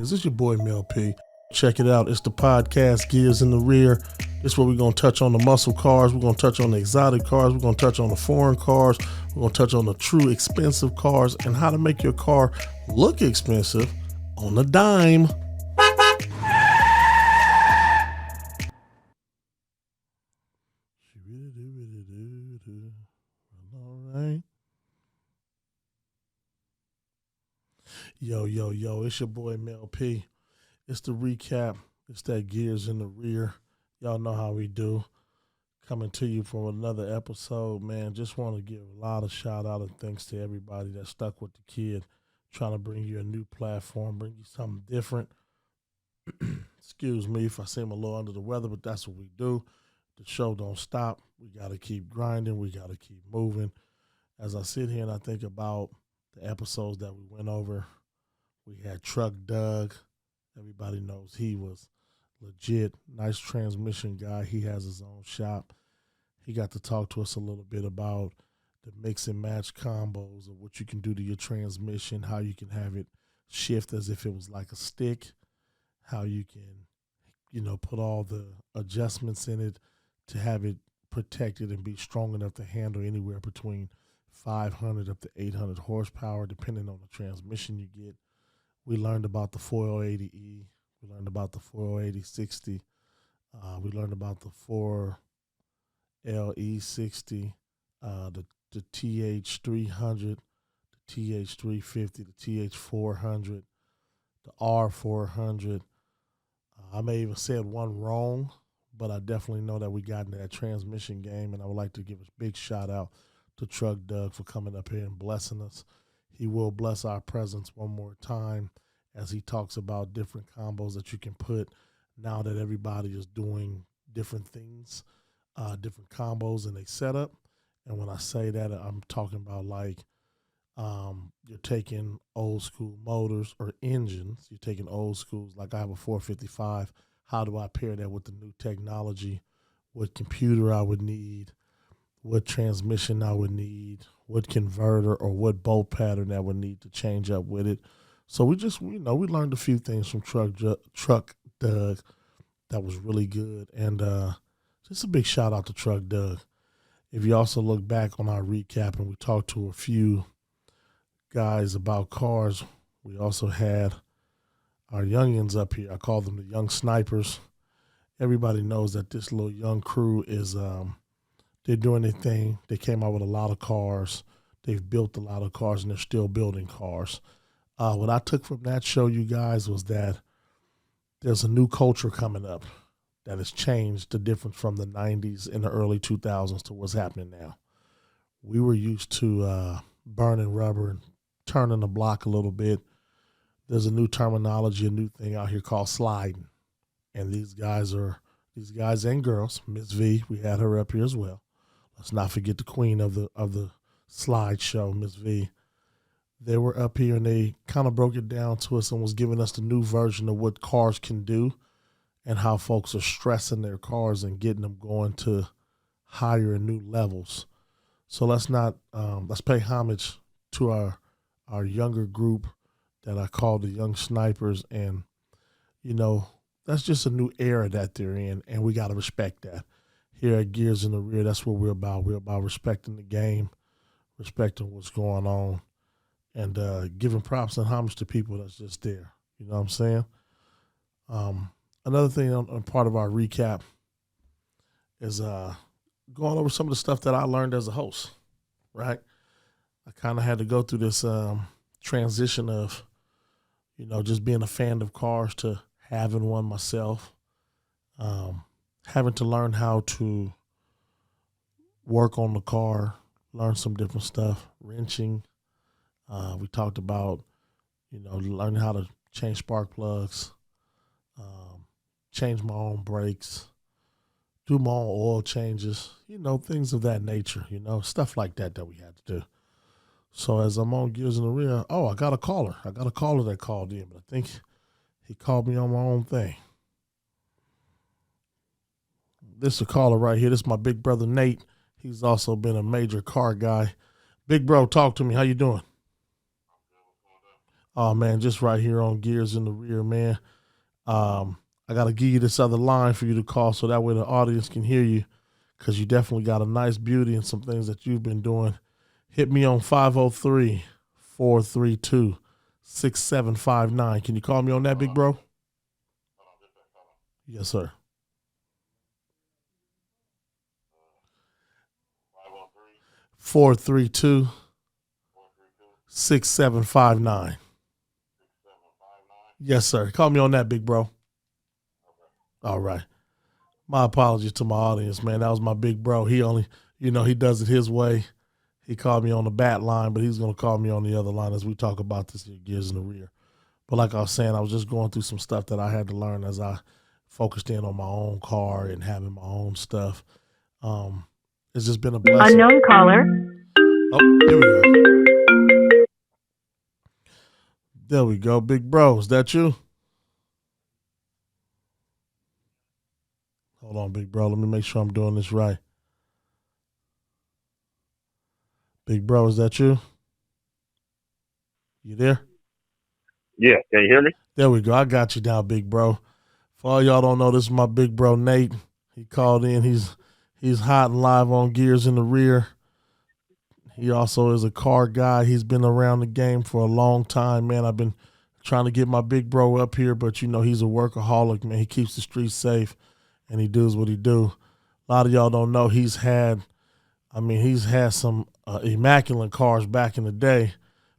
is. It's your boy Mel P. Check it out. It's the podcast Gears in the Rear. This is where we're going to touch on the muscle cars. We're going to touch on the exotic cars. We're going to touch on the foreign cars. We're going to touch on the true expensive cars and how to make your car look expensive on a dime. All right. Yo, it's your boy Mel P. It's the recap. It's that Gears in the Rear. Y'all know how we do. Coming to you from another episode, man. Just want to give a lot of shout out and thanks to everybody that stuck with the kid, trying to bring you a new platform, bring you something different. Excuse me if I seem a little under the weather, but that's what we do. The show don't stop. We got to keep grinding. We got to keep moving. As I sit here and I think about the episodes that we went over, we had Truck Doug. Everybody knows he was legit. Nice transmission guy. He has his own shop. He got to talk to us a little bit about the mix and match combos of what you can do to your transmission, how you can have it shift as if it was like a stick, how you can, put all the adjustments in it to have it protected and be strong enough to handle anywhere between 500 up to 800 horsepower, depending on the transmission you get. We learned about the 480E. We learned about the 48060. We learned about the 4LE60, the TH300, the TH350, the TH400, the R400. I may even said one wrong, but I definitely know that we got into that transmission game, and I would like to give a big shout out to Truck Doug for coming up here and blessing us. He will bless our presence one more time as he talks about different combos that you can put now that everybody is doing different things, different combos in a setup. And when I say that, I'm talking about like you're taking old school motors or engines. You're taking old schools. Like I have a 455. How do I pair that with the new technology? What computer I would need? What transmission I would need? What converter or what bolt pattern I would need to change up with it? So we just, we learned a few things from Truck Doug that was really good. And just a big shout out to Truck Doug. If you also look back on our recap and we talked to a few guys about cars, we also had our youngins up here. I call them the young snipers. Everybody knows that this little young crew is, they're doing their thing. They came out with a lot of cars. They've built a lot of cars and they're still building cars. What I took from that show, you guys, was that there's a new culture coming up that has changed the difference from the 90s and the early 2000s to what's happening now. We were used to burning rubber and turning the block a little bit. There's a new terminology, a new thing out here called sliding. And these guys and girls, Miss V, we had her up here as well. Let's not forget the queen of the slideshow, Miss V. They were up here and they kind of broke it down to us and was giving us the new version of what cars can do and how folks are stressing their cars and getting them going to higher and new levels. So let's pay homage to our younger group that I call the young snipers. And, that's just a new era that they're in, and we got to respect that. Here at Gears in the Rear, that's what we're about. We're about respecting the game, respecting what's going on, and giving props and homage to people that's just there. You know what I'm saying? Another thing on part of our recap is going over some of the stuff that I learned as a host, right? I kind of had to go through this transition of, just being a fan of cars to having one myself, having to learn how to work on the car, learn some different stuff, wrenching. We talked about, learning how to change spark plugs, change my own brakes, do my own oil changes, things of that nature, stuff like that we had to do. So as I'm on Gears in the Rear, I got a caller. That called in, but I think he called me on my own thing. This is a caller right here. This is my big brother, Nate. He's also been a major car guy. Big bro, talk to me. How you doing? Oh man, just right here on Gears in the Rear, man. I gotta give you this other line for you to call so that way the audience can hear you, because you definitely got a nice beauty and some things that you've been doing. Hit me on 503-432-6759. Can you call me on that, big bro? Yes, sir. 432-6759. Yes, sir. Call me on that, big bro. All right. My apologies to my audience, man. That was my big bro. He only, he does it his way. He called me on the bat line, but he's going to call me on the other line as we talk about this here, Gears in the Rear. But like I was saying, I was just going through some stuff that I had to learn as I focused in on my own car and having my own stuff. It's just been a blessing. Unknown caller. Oh, here we go. There we go. Big bro, is that you? Hold on, big bro. Let me make sure I'm doing this right. Big bro, is that you? You there? Yeah, can you hear me? There we go. I got you now, big bro. For all y'all don't know, this is my big bro Nate. He called in. He's hot and live on Gears in the Rear. He also is a car guy. He's been around the game for a long time, man. I've been trying to get my big bro up here, but he's a workaholic, man. He keeps the streets safe, and he does what he do. A lot of y'all don't know he's had some immaculate cars back in the day,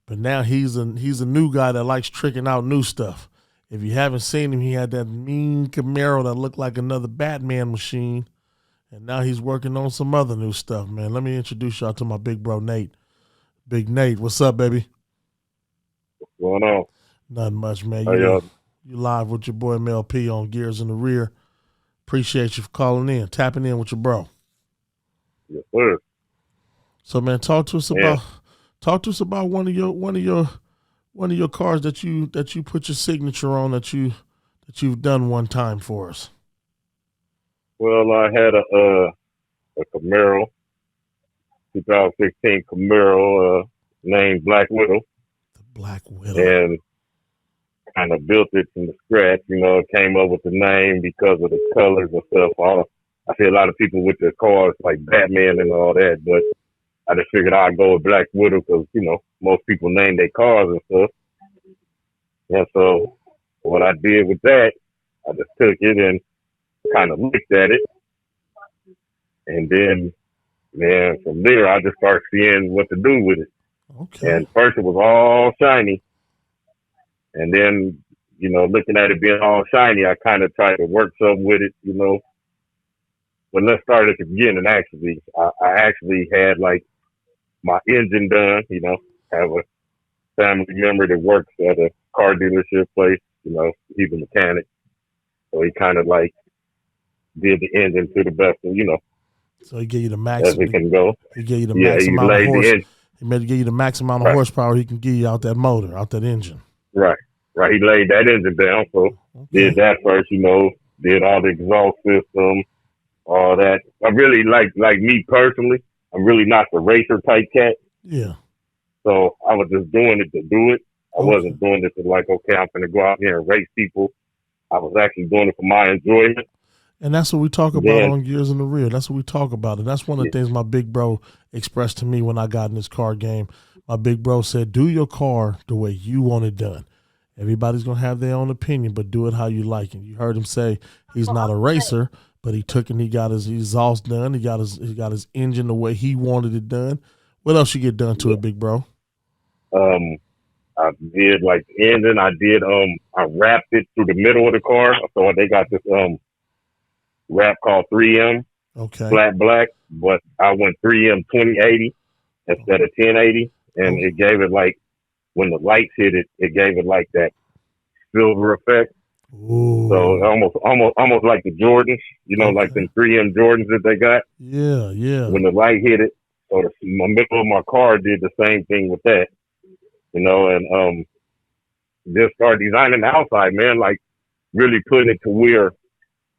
but now he's a new guy that likes tricking out new stuff. If you haven't seen him, he had that mean Camaro that looked like another Batman machine, and now he's working on some other new stuff, man. Let me introduce y'all to my big bro Nate. Big Nate, what's up, baby? What's going on? Nothing much, man. You live with your boy Mel P on Gears in the Rear. Appreciate you for calling in, tapping in with your bro. Yes, sir. So, man, talk to us about one of your cars that you put your signature on that you've done one time for us. Well, I had a Camaro, 2016 Camaro, named Black Widow. The Black Widow. And kind of built it from the scratch. It came up with the name because of the colors and stuff. I see a lot of people with their cars like Batman and all that, but I just figured I'd go with Black Widow because, most people name their cars and stuff. And so what I did with that, I just took it and kind of looked at it. And then, man, from there, I just started seeing what to do with it. Okay. And first it was all shiny. And then, looking at it being all shiny, I kind of tried to work something with it, But let's start at the beginning, actually. I actually had, my engine done, have a family member that works at a car dealership place, he's a mechanic. So he kind of, did the engine to the best of, So he gave you the max. As it can go. He gave you the max amount of horse. He made give you the max amount of horsepower he can give you out that motor, out that engine. Right. He laid that engine down. So did that first, did all the exhaust system, all that. I really like me personally, I'm really not the racer type cat. Yeah. So I was just doing it to do it. I wasn't doing it to okay, I'm going to go out here and race people. I was actually doing it for my enjoyment. And that's what we talk about on Gears in the Rear. That's what we talk about. And that's one of the things my big bro expressed to me when I got in this car game. My big bro said, do your car the way you want it done. Everybody's going to have their own opinion, but do it how you like it. You heard him say he's not a racer, but he took and he got his exhaust done. He got his engine the way he wanted it done. What else you get done to it, big bro? I did the engine. I wrapped it through the middle of the car. So they got this wrap called 3M, flat black, but I went 3M 2080 instead of 1080, and it gave it when the lights hit it, it gave it that silver effect. Ooh. So almost like the Jordans, like the 3M Jordans that they got. Yeah, yeah. When the light hit it, so the middle of my car did the same thing with that, and just started designing the outside, man, really putting it to where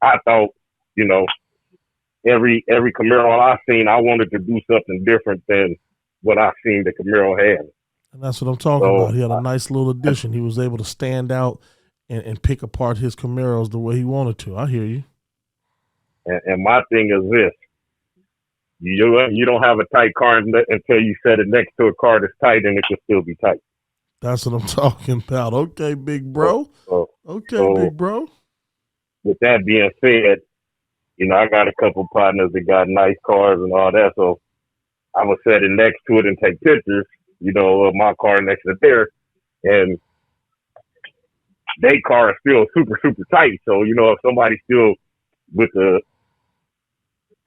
I thought, every Camaro I've seen, I wanted to do something different than what I've seen the Camaro have. And that's what I'm talking So, about. He had a nice little addition. He was able to stand out and pick apart his Camaros the way he wanted to. I hear you. and my thing is this: you don't have a tight car until you set it next to a car that's tight, and it can still be tight. That's what I'm talking about. Okay, big So, bro. so, Okay, so big bro. with that being said, I got a couple partners that got nice cars and all that, so I would set it next to it and take pictures, of my car next to theirs, and their car is still super, super tight. So, if somebody's still with the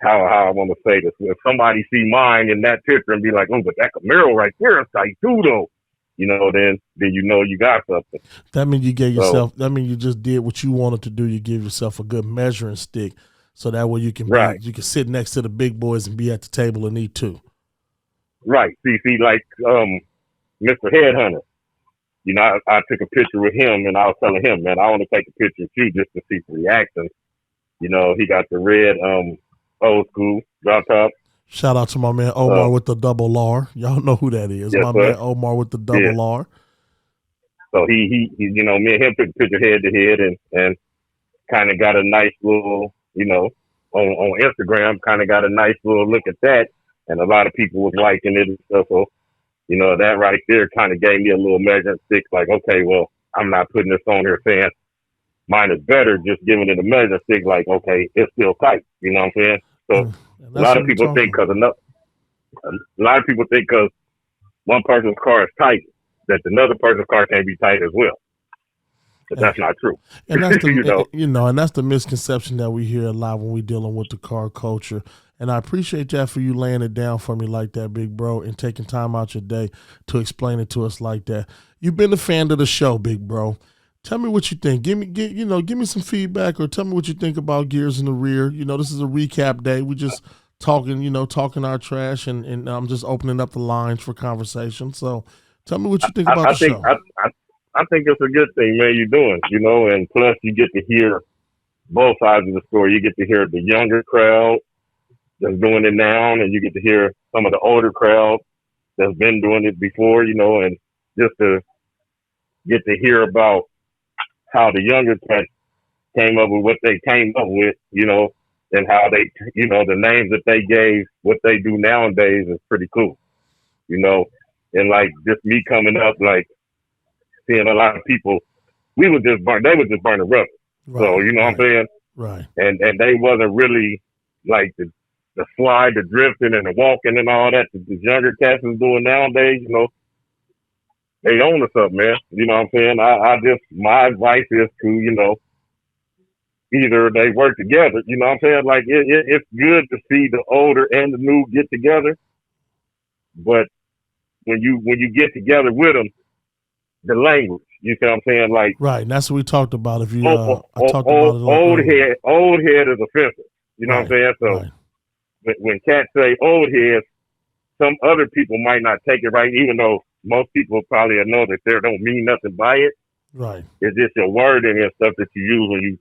how I want to say this, if somebody see mine in that picture and be like, oh, but that Camaro right there is tight too, though, then you got something. That means you gave So yourself. That means you just did what you wanted to do. You give yourself a good measuring stick, so that way right, you can sit next to the big boys and be at the table and eat too. right. See, like Mr. Headhunter. I took a picture with him and I was telling him, man, I want to take a picture with you just to see the reaction. He got the red old school drop top. Shout out to my man Omar with the double R. Y'all know who that is. Yes, My sir. man Omar with the Yeah. double R. So me and him took a picture head to head and kind of got a nice little, on Instagram, kind of got a nice little look at that. And a lot of people was liking it and stuff. So, that right there kind of gave me a little measuring stick. Like, okay, well, I'm not putting this on here saying mine is better, just giving it a measuring stick. Like, okay, it's still tight. You know what I'm saying? So And a lot of people think because one person's car is tight, that another person's car can't be tight as well. But that's not true. And that's the and that's the misconception that we hear a lot when we dealing with the car culture. And I appreciate that for you laying it down for me like that, big bro, and taking time out your day to explain it to us like that. You've been a fan of the show, big bro. Tell me what you think. Give me some feedback, or tell me what you think about Gears in the Rear. This is a recap day. We just talking our trash, and I'm just opening up the lines for conversation. So tell me what you think about the show. I think it's a good thing, man, you're doing, and plus you get to hear both sides of the story. You get to hear the younger crowd that's doing it now, and you get to hear some of the older crowd that's been doing it before, and just to get to hear about how the younger cats came up with what they came up with, and how they, the names that they gave, what they do nowadays is pretty cool, and like just me coming up, like seeing a lot of people, they were just burning rubber. Right, so, what I'm saying? Right. And they wasn't really like the slide, the drifting, and the walking and all that the younger cats is doing nowadays. They own us up, man. You know what I'm saying? My advice is to, either they work together. You know what I'm saying? Like it's good to see the older and the new get together, but when you get together with them, the language. You see what I'm saying? Like right, and that's what we talked about. If you, I talked about it. Old head is offensive. You know right, what I'm saying? So right. when cats say old head, some other people might not take it right, even though most people probably know that they don't mean nothing by it. Right. It's just your wording and stuff that you use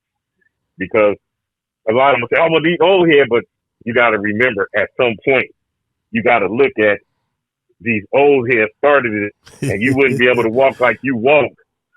because a lot of them say, "Oh, well, these old head," but you got to remember at some point you got to look at these old heads started it, and you wouldn't be able to walk like you walk.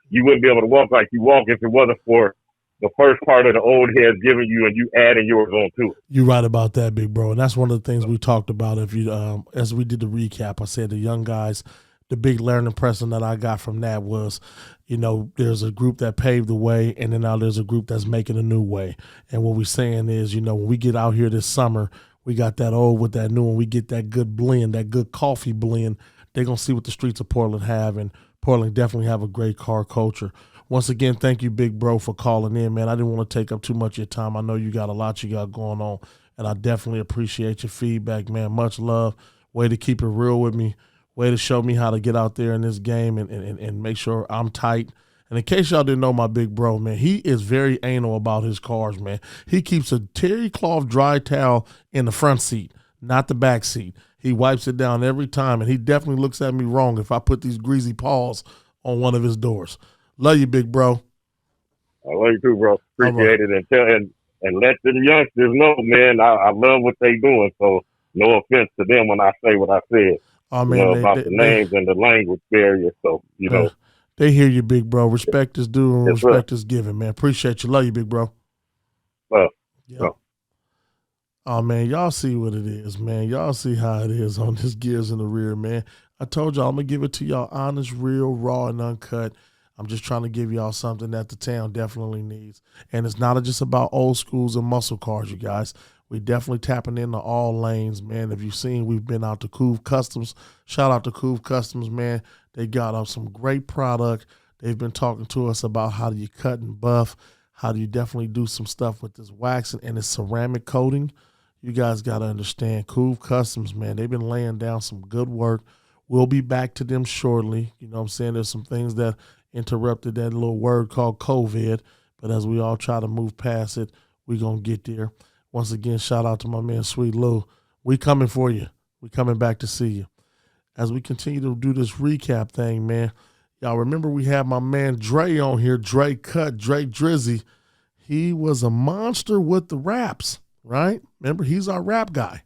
You wouldn't be able to walk like you walk if it wasn't for the first part of the old heads giving you and you adding yours on to it. You're right about that, big bro. And that's one of the things we talked about. If you, as we did the recap, I said the young guys, the big learning lesson that I got from that was, there's a group that paved the way, and then now there's a group that's making a new way. And what we're saying is, when we get out here this summer, we got that old with that new, and we get that good blend, that good coffee blend. They're going to see what the streets of Portland have, and Portland definitely have a great car culture. Once again, thank you, big bro, for calling in, man. I didn't want to take up too much of your time. I know you got a lot you got going on, and I definitely appreciate your feedback, man. Much love. Way to keep it real with me. Way to show me how to get out there in this game and make sure I'm tight. And in case y'all didn't know my big bro, man, he is very anal about his cars, man. He keeps a terry cloth dry towel in the front seat, not the back seat. He wipes it down every time, and he definitely looks at me wrong if I put these greasy paws on one of his doors. Love you, big bro. I love you too, bro. Appreciate it, and let the youngsters know, man. I love what they doing. So no offense to them when I say what I said. Oh you man, know, about the names and the language barrier. So, you know, they hear you, big bro. Respect is due and it's well, respect is given, man. Appreciate you. Love you, big bro. well, Yep. well. Oh man, y'all see what it is, man. Y'all see how it is on this Gears in the Rear, man. I told y'all I'm gonna give it to y'all honest, real, raw, and uncut. I'm just trying to give y'all something that the town definitely needs. And it's not just about old schools and muscle cars, you guys. We definitely tapping into all lanes, man. If you've seen, we've been out to Couve Customs. Shout out to Couve Customs, man. They got us some great product. They've been talking to us about how do you cut and buff, how do you definitely do some stuff with this waxing and this ceramic coating. You guys got to understand, Couve Customs, man, they've been laying down some good work. We'll be back to them shortly. You know what I'm saying? There's some things that interrupted that little word called COVID, but as we all try to move past it, we're going to get there. Once again, shout out to my man, Sweet Lou. We coming for you. We coming back to see you. As we continue to do this recap thing, man, y'all remember we had my man Dre on here, Dre Cut, Dre Drizzy. He was a monster with the raps, right? Remember, he's our rap guy.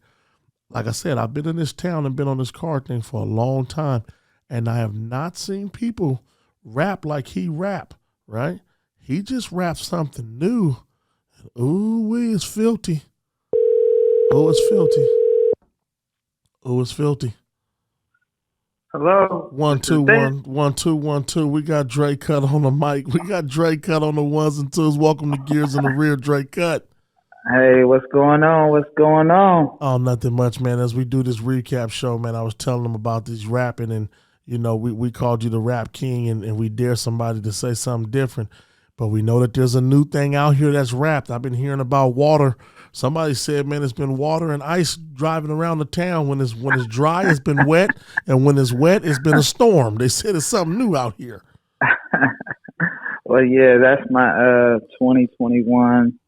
Like I said, I've been in this town and been on this car thing for a long time, and I have not seen people rap like he rap, right? He just raps something new. Ooh, it's filthy. Oh, it's filthy. Oh, it's filthy. Hello. 1 2 1 1 2 1 2. We got Dre Cut on the mic. We got Dre Cut on the ones and twos. Welcome to Gears in the Rear, Dre Cut. Hey, what's going on? What's going on? Oh, nothing much, man. As we do this recap show, man, I was telling them about these rapping, and you know, we called you the rap king, and we dare somebody to say something different. But we know that there's a new thing out here that's rapped. I've been hearing about water. Somebody said, man, it's been water and ice driving around the town. When it's dry, it's been wet, and when it's wet, it's been a storm. They said it's something new out here. Well, yeah, that's my 2021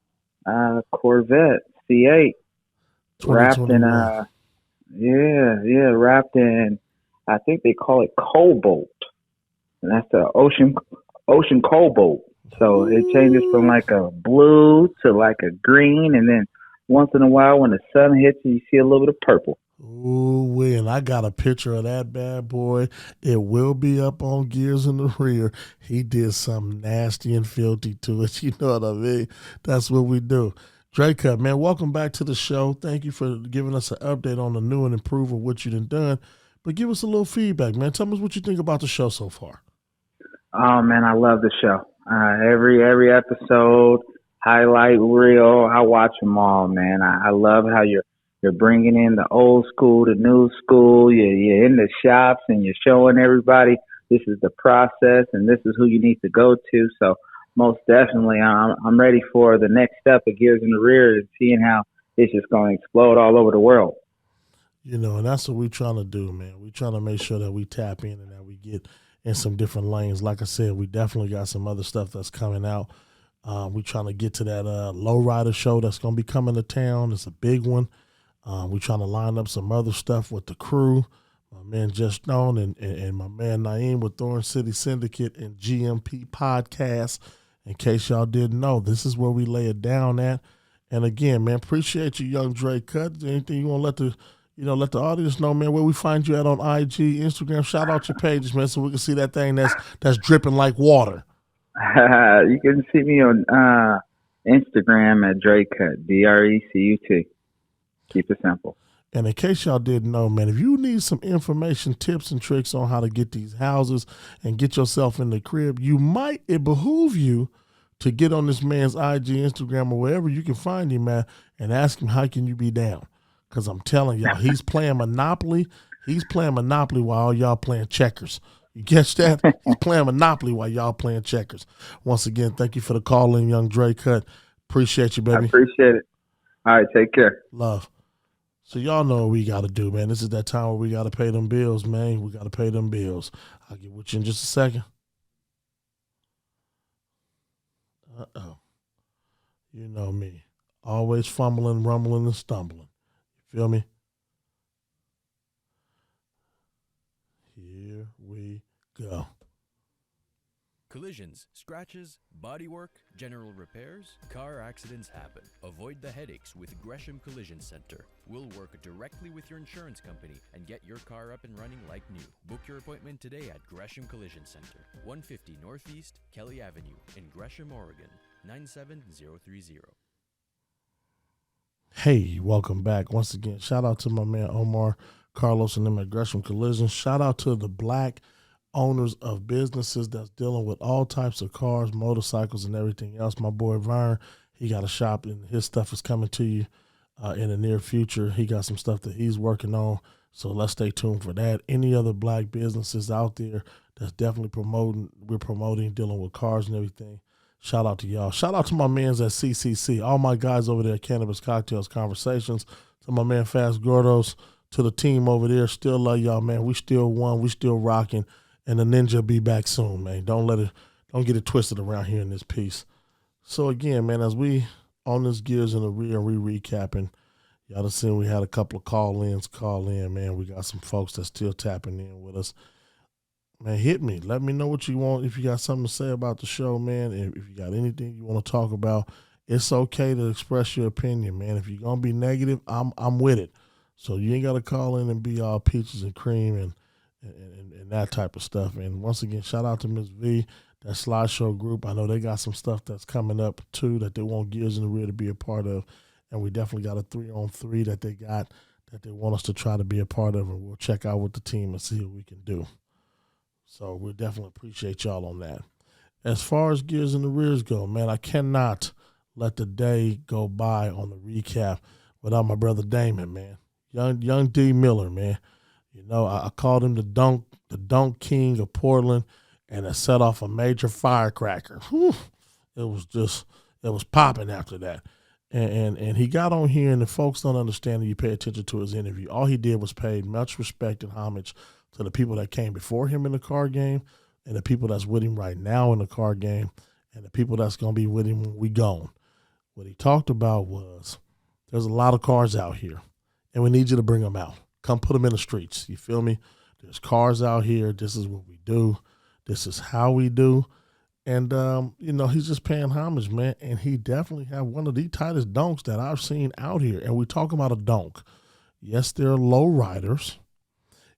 Corvette C8 wrapped in wrapped in, I think they call it cobalt, and that's the ocean cobalt. So it changes from like a blue to like a green, and then once in a while when the sun hits you see a little bit of purple. Ooh, and I got a picture of that bad boy. It will be up on Gears in the Rear. He did something nasty and filthy to it. You know what I mean? That's what we do. Dre Cut, man, welcome back to the show. Thank you for giving us an update on the new and improved of what you done. But give us a little feedback, man. Tell us what you think about the show so far. Oh man, I love the show. Every episode, highlight reel. I watch them all, man. I love how you're bringing in the old school, the new school. You're in the shops and you're showing everybody this is the process and this is who you need to go to. So most definitely, I'm ready for the next step of Gears in the Rear and seeing how it's just going to explode all over the world. You know, and that's what we're trying to do, man. We're trying to make sure that we tap in and that we get in some different lanes. Like I said, we definitely got some other stuff that's coming out. We're trying to get to that lowrider show that's going to be coming to town. It's a big one. We're trying to line up some other stuff with the crew. My man Just Known and my man Naeem with Thorn City Syndicate and GMP Podcast. In case y'all didn't know, this is where we lay it down at. And again, man, appreciate you, young Dre Cut. Anything you want to let the audience know, man, where we find you at on IG, Instagram. Shout out your pages, man, so we can see that thing that's dripping like water. You can see me on Instagram at Dre Cut, DRECUT. Keep it simple. And in case y'all didn't know, man, if you need some information, tips, and tricks on how to get these houses and get yourself in the crib, it behoove you to get on this man's IG, Instagram, or wherever you can find him at and ask him how can you be down. Because I'm telling y'all, he's playing Monopoly. He's playing Monopoly while all y'all playing checkers. You catch that? He's playing Monopoly while y'all playing checkers. Once again, thank you for the call in, young Dre Cut. Appreciate you, baby. I appreciate it. All right, take care. Love. So y'all know what we got to do, man. This is that time where we got to pay them bills, man. We got to pay them bills. I'll get with you in just a second. Uh-oh. You know me. Always fumbling, rumbling, and stumbling. You feel me? Here we go. Collisions, scratches, bodywork, general repairs, car accidents happen. Avoid the headaches with Gresham Collision Center. We'll work directly with your insurance company and get your car up and running like new. Book your appointment today at Gresham Collision Center, 150 Northeast Kelly Avenue in Gresham, Oregon, 97030. Hey, welcome back. Once again, shout out to my man Omar, Carlos, and them at Gresham Collision. Shout out to the black owners of businesses that's dealing with all types of cars, motorcycles, and everything else. My boy Vern, he got a shop, and his stuff is coming to you in the near future. He got some stuff that he's working on, so let's stay tuned for that. Any other black businesses out there that's definitely we're promoting, dealing with cars and everything, shout out to y'all. Shout out to my mans at CCC, all my guys over there at Cannabis Cocktails Conversations, to my man Fast Gordos, to the team over there. Still love y'all, man. We still won. We still rocking. And the ninja be back soon, man. Don't get it twisted around here in this piece. So again, man, as we on this Gears in the Rear, we recapping. Y'all have seen we had a couple of call in, man. We got some folks that's still tapping in with us. Man, hit me. Let me know what you want. If you got something to say about the show, man. If you got anything you want to talk about, it's okay to express your opinion, man. If you're gonna be negative, I'm with it. So you ain't gotta call in and be all peaches and cream and that type of stuff. And once again, shout out to Ms. V, that slideshow group. I know they got some stuff that's coming up too that they want Gears in the Rear to be a part of. And we definitely got a 3-on-3 that they got that they want us to try to be a part of. And we'll check out with the team and see what we can do. So we definitely appreciate y'all on that. As far as Gears in the Rears go, man, I cannot let the day go by on the recap without my brother Damon, man. Young D Miller, man. You know, I called him the dunk king of Portland, and it set off a major firecracker. Whew. It was popping after that. And he got on here, and the folks don't understand that you pay attention to his interview. All he did was pay much respect and homage to the people that came before him in the card game, and the people that's with him right now in the card game, and the people that's going to be with him when we gone. What he talked about was there's a lot of cars out here, and we need you to bring them out. Come put them in the streets. You feel me? There's cars out here. This is what we do. This is how we do. And, you know, he's just paying homage, man. And he definitely have one of the tightest donks that I've seen out here. And we talk about a donk. Yes, there are low riders.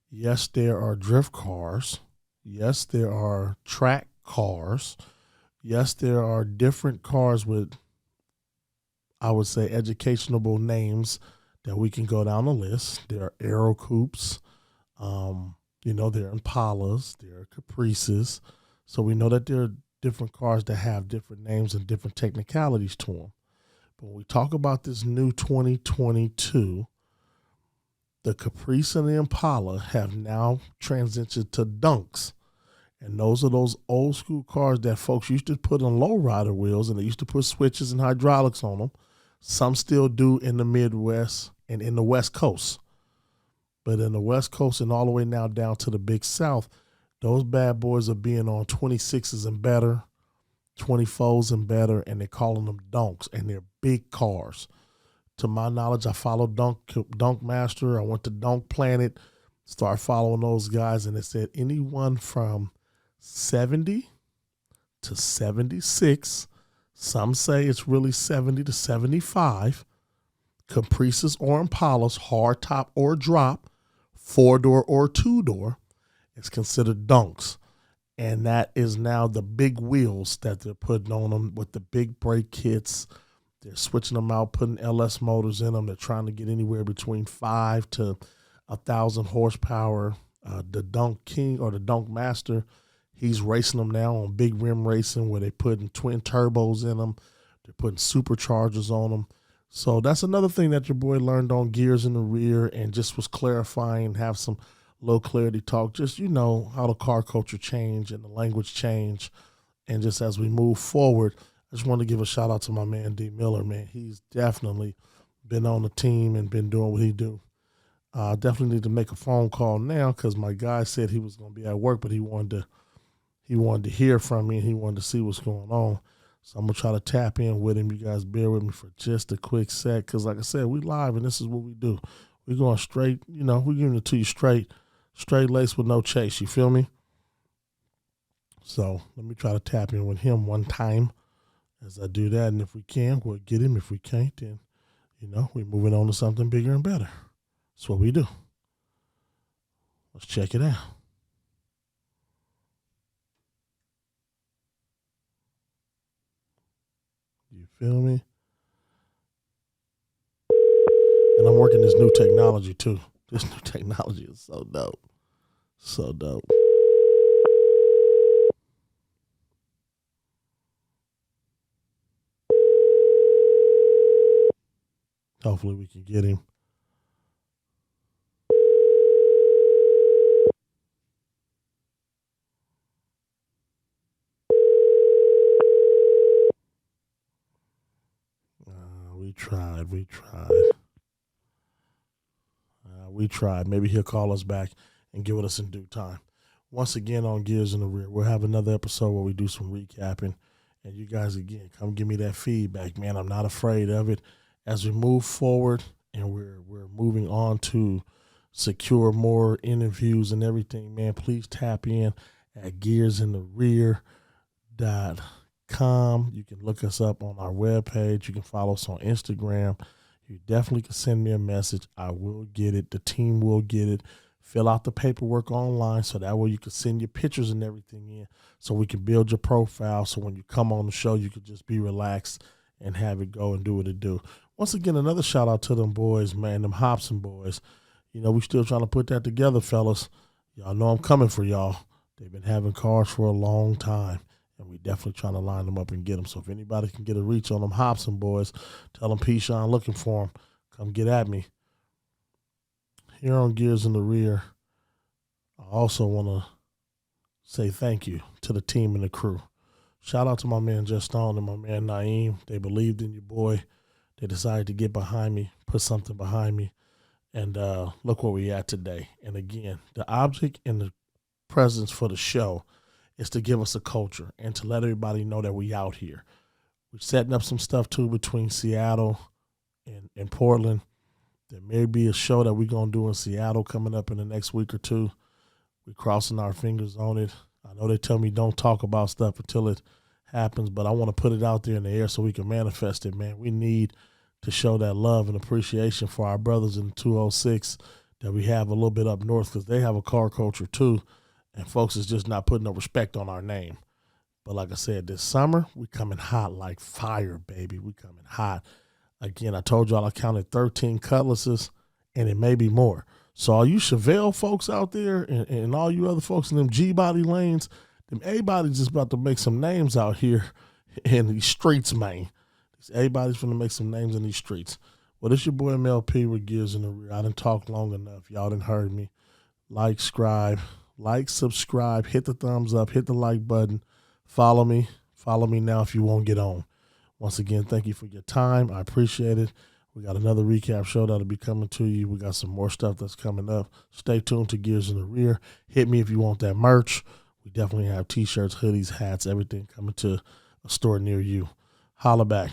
Yes, there are drift cars. Yes, there are track cars. Yes, there are different cars with, I would say, educationable names that we can go down the list. There are Aero Coupes, you know, there are Impalas, there are Caprices. So we know that there are different cars that have different names and different technicalities to them. But when we talk about this new 2022, the Caprice and the Impala have now transitioned to dunks. And those are those old school cars that folks used to put on low rider wheels, and they used to put switches and hydraulics on them. Some still do in the Midwest and in the West Coast. But in the West Coast and all the way now down to the Big South, those bad boys are being on 26s and better, 24s and better, and they're calling them donks, and they're big cars. To my knowledge, I follow Dunk Master. I went to Dunk Planet, started following those guys, and it said anyone from 70 to 76, some say it's really 70 to 75, Caprices or Impalas, hard top or drop, 4-door or 2-door, is considered dunks. And that is now the big wheels that they're putting on them with the big brake kits. They're switching them out, putting LS motors in them. They're trying to get anywhere between 5 to 1,000 horsepower. The Dunk King or the Dunk Master, he's racing them now on big rim racing where they're putting twin turbos in them. They're putting superchargers on them. So that's another thing that your boy learned on Gears in the Rear and just was clarifying, have some low clarity talk. Just, you know, how the car culture change and the language change. And just as we move forward, I just want to give a shout out to my man, D Miller, man. He's definitely been on the team and been doing what he do. I definitely need to make a phone call now because my guy said he was going to be at work, but he wanted to hear from me and he wanted to see what's going on. So I'm going to try to tap in with him. You guys bear with me for just a quick sec because, like I said, we live and this is what we do. We're going straight, you know, we're giving it to you straight lace with no chase. You feel me? So let me try to tap in with him one time as I do that. And if we can, we'll get him. If we can't, then, we're moving on to something bigger and better. That's what we do. Let's check it out. You feel me? And I'm working this new technology too. This new technology is so dope. So dope. Hopefully we can get him. We tried. Maybe he'll call us back and give it us in due time. Once again on Gears in the Rear, we'll have another episode where we do some recapping. And you guys, again, come give me that feedback, man. I'm not afraid of it. As we move forward and we're moving on to secure more interviews and everything, man, please tap in at gearsintherear.com. You can look us up on our webpage. You can follow us on Instagram. You definitely can send me a message. I will get it. The team will get it. Fill out the paperwork online so that way you can send your pictures and everything in so we can build your profile so when you come on the show, you can just be relaxed and have it go and do what it do. Once again, another shout out to them boys, man, them Hobson boys. We still trying to put that together, fellas. Y'all know I'm coming for y'all. They've been having cars for a long time, and we definitely trying to line them up and get them. So if anybody can get a reach on them Hobson boys, tell them P. Sean looking for them. Come get at me. Here on Gears in the Rear, I also want to say thank you to the team and the crew. Shout out to my man Just Stone and my man Naeem. They believed in your boy. They decided to get behind me, put something behind me, and look where we at today. And again, the object and the presence for the show is to give us a culture and to let everybody know that we out here. We're setting up some stuff too between Seattle and Portland. There may be a show that we're going to do in Seattle coming up in the next week or two. We're crossing our fingers on it. I know they tell me don't talk about stuff until it happens, but I want to put it out there in the air so we can manifest it, man. We need to show that love and appreciation for our brothers in 206 that we have a little bit up north because they have a car culture too, and folks is just not putting no respect on our name. But like I said, this summer, we coming hot like fire, baby. We coming hot. Again, I told y'all I counted 13 cutlasses, and it may be more. So all you Chevelle folks out there and all you other folks in them G-body lanes, them A-bodies just about to make some names out here in these streets, man. These A-bodies finna make some names in these streets. Well, this your boy Mel P with Gears in the Rear. I done talked long enough. Y'all done heard me. Like, subscribe, hit the thumbs up, hit the like button. Follow me now if you won't get on. Once again, thank you for your time. I appreciate it. We got another recap show that'll be coming to you. We got some more stuff that's coming up. Stay tuned to Gears in the Rear. Hit me if you want that merch. We definitely have T-shirts, hoodies, hats, everything coming to a store near you. Holla back.